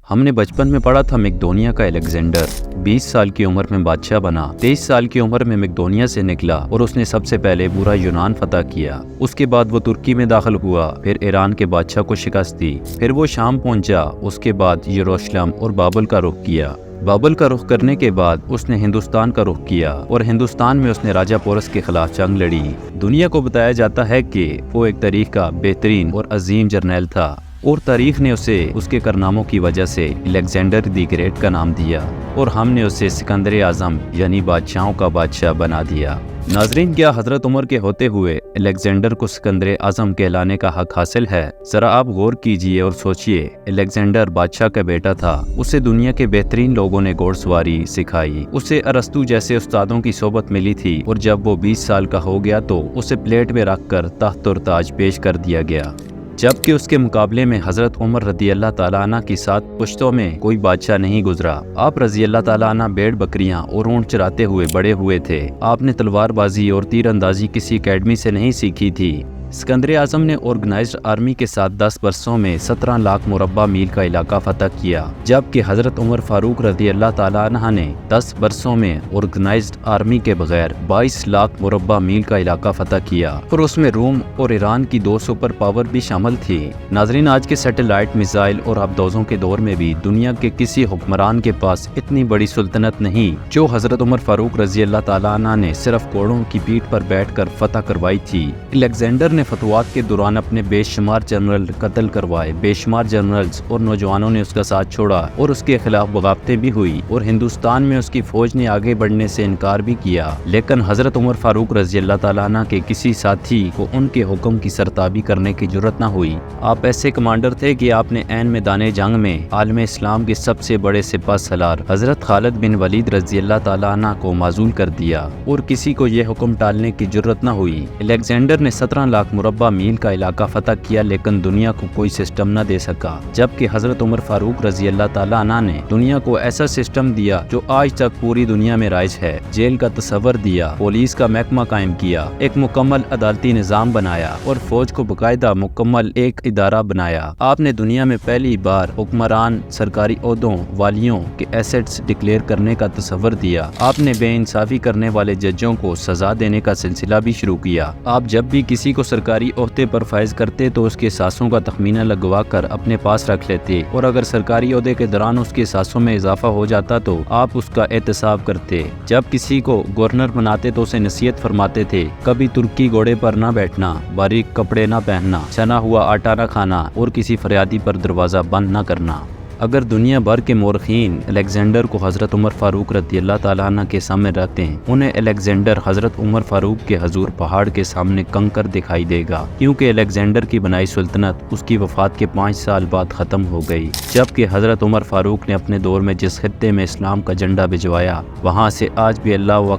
ہم نے بچپن میں پڑھا تھا میکدونیا کا الیگزینڈر 20 سال کی عمر میں بادشاہ بنا، 23 سال کی عمر میں میکدونیا سے نکلا اور اس نے سب سے پہلے پورا یونان فتح کیا۔ اس کے بعد وہ ترکی میں داخل ہوا، پھر ایران کے بادشاہ کو شکست دی، پھر وہ شام پہنچا، اس کے بعد یروشلم اور بابل کا رخ کیا۔ بابل کا رخ کرنے کے بعد اس نے ہندوستان کا رخ کیا اور ہندوستان میں اس نے راجہ پورس کے خلاف جنگ لڑی۔ دنیا کو بتایا جاتا ہے کہ وہ ایک تاریخ کا بہترین اور عظیم جرنیل تھا اور تاریخ نے اسے اس کے کارناموں کی وجہ سے الیگزینڈر دی گریٹ کا نام دیا اور ہم نے اسے سکندر اعظم یعنی بادشاہوں کا بادشاہ بنا دیا۔ ناظرین، کیا حضرت عمر کے ہوتے ہوئے الیگزینڈر کو سکندر اعظم کہلانے کا حق حاصل ہے؟ ذرا آپ غور کیجئے اور سوچئے۔ الیگزینڈر بادشاہ کا بیٹا تھا، اسے دنیا کے بہترین لوگوں نے گھوڑ سواری سکھائی، اسے ارسطو جیسے استادوں کی صحبت ملی تھی اور جب وہ 20 سال کا ہو گیا تو اسے پلیٹ میں رکھ کر تخت اور تاج پیش کر دیا گیا، جبکہ اس کے مقابلے میں حضرت عمر رضی اللہ تعالیٰ عنہ کی 7 پشتوں میں کوئی بادشاہ نہیں گزرا۔ آپ رضی اللہ تعالیٰ عنہ بیڑ بکریاں اور اونٹ چراتے ہوئے بڑے ہوئے تھے۔ آپ نے تلوار بازی اور تیر اندازی کسی اکیڈمی سے نہیں سیکھی تھی۔ سکندر اعظم نے آرگنائزڈ آرمی کے ساتھ 10 برسوں میں 17 لاکھ مربع میل کا علاقہ فتح کیا، جبکہ حضرت عمر فاروق رضی اللہ تعالیٰ عنہ نے 10 برسوں میں آرگنائزڈ آرمی کے بغیر 22 لاکھ مربع میل کا علاقہ فتح کیا اور اس میں روم اور ایران کی 2 سپر پاور بھی شامل تھی۔ ناظرین، آج کے سیٹلائٹ، میزائل اور آبدوزوں کے دور میں بھی دنیا کے کسی حکمران کے پاس اتنی بڑی سلطنت نہیں جو حضرت عمر فاروق رضی اللہ تعالیٰ عنہ نے صرف گھوڑوں کی پیٹھ پر بیٹھ کر فتح کروائی تھی۔ الیگزینڈر نے فتوحات کے دوران اپنے بے شمار جنرل قتل کروائے، بے شمار جنرلز اور نوجوانوں نے اس کا ساتھ چھوڑا اور اس کے خلاف بغاوتیں بھی ہوئی اور ہندوستان میں اس کی فوج نے آگے بڑھنے سے انکار بھی کیا، لیکن حضرت عمر فاروق رضی اللہ تعالیٰ عنہ کے کسی ساتھی کو ان کے حکم کی سرتابی کرنے کی جرت نہ ہوئی۔ آپ ایسے کمانڈر تھے کہ آپ نے عین میدان جنگ میں عالم اسلام کے سب سے بڑے سپہ سالار حضرت خالد بن ولید رضی اللہ تعالیٰ عنہ کو معزول کر دیا اور کسی کو یہ حکم ٹالنے کی جرت نہ ہوئی۔ الیگزینڈر نے 17 لاکھ مربع میل کا علاقہ فتح کیا لیکن دنیا کو کوئی سسٹم نہ دے سکا، جبکہ حضرت عمر فاروق رضی اللہ تعالیٰ عنہ نے دنیا کو ایسا سسٹم دیا جو آج تک پوری دنیا میں رائج ہے۔ جیل کا تصور دیا، پولیس کا محکمہ قائم کیا، ایک مکمل عدالتی نظام بنایا اور فوج کو باقاعدہ مکمل ایک ادارہ بنایا۔ آپ نے دنیا میں پہلی بار حکمران سرکاری عہدوں والیوں کے ایسٹس ڈکلیئر کرنے کا تصور دیا۔ آپ نے بے انصافی کرنے والے ججوں کو سزا دینے کا سلسلہ بھی شروع کیا۔ آپ جب بھی کسی کو سرکاری عہدے پر فائز کرتے تو اس کے سانسوں کا تخمینہ لگوا کر اپنے پاس رکھ لیتے اور اگر سرکاری عہدے کے دوران اس کے سانسوں میں اضافہ ہو جاتا تو آپ اس کا احتساب کرتے۔ جب کسی کو گورنر بناتے تو اسے نصیحت فرماتے تھے، کبھی ترکی گھوڑے پر نہ بیٹھنا، باریک کپڑے نہ پہننا، چھنا ہوا آٹا نہ کھانا اور کسی فریادی پر دروازہ بند نہ کرنا۔ اگر دنیا بھر کے مورخین الیگزینڈر کو حضرت عمر فاروق رضی اللہ تعالیٰ عنہ کے سامنے رکھتے ہیں، انہیں الیگزینڈر حضرت عمر فاروق کے حضور پہاڑ کے سامنے کنکر دکھائی دے گا، کیونکہ الیگزینڈر کی بنائی سلطنت اس کی وفات کے 5 سال بعد ختم ہو گئی، جبکہ حضرت عمر فاروق نے اپنے دور میں جس خطے میں اسلام کا جھنڈا بھجوایا وہاں سے آج بھی اللہ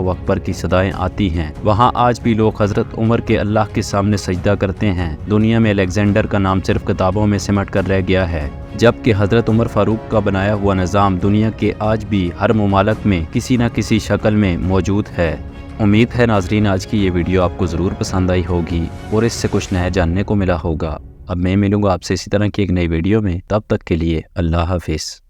اکبر کی صدائیں آتی ہیں، وہاں آج بھی لوگ حضرت عمر کے اللہ کے سامنے سجدہ کرتے ہیں۔ دنیا میں الیگزینڈر کا نام صرف کتابوں میں سمٹ کر رہ گیا ہے، جبکہ حضرت عمر فاروق کا بنایا ہوا نظام دنیا کے آج بھی ہر ممالک میں کسی نہ کسی شکل میں موجود ہے۔ امید ہے ناظرین آج کی یہ ویڈیو آپ کو ضرور پسند آئی ہوگی اور اس سے کچھ نیا جاننے کو ملا ہوگا۔ اب میں ملوں گا آپ سے اسی طرح کی ایک نئی ویڈیو میں، تب تک کے لیے اللہ حافظ۔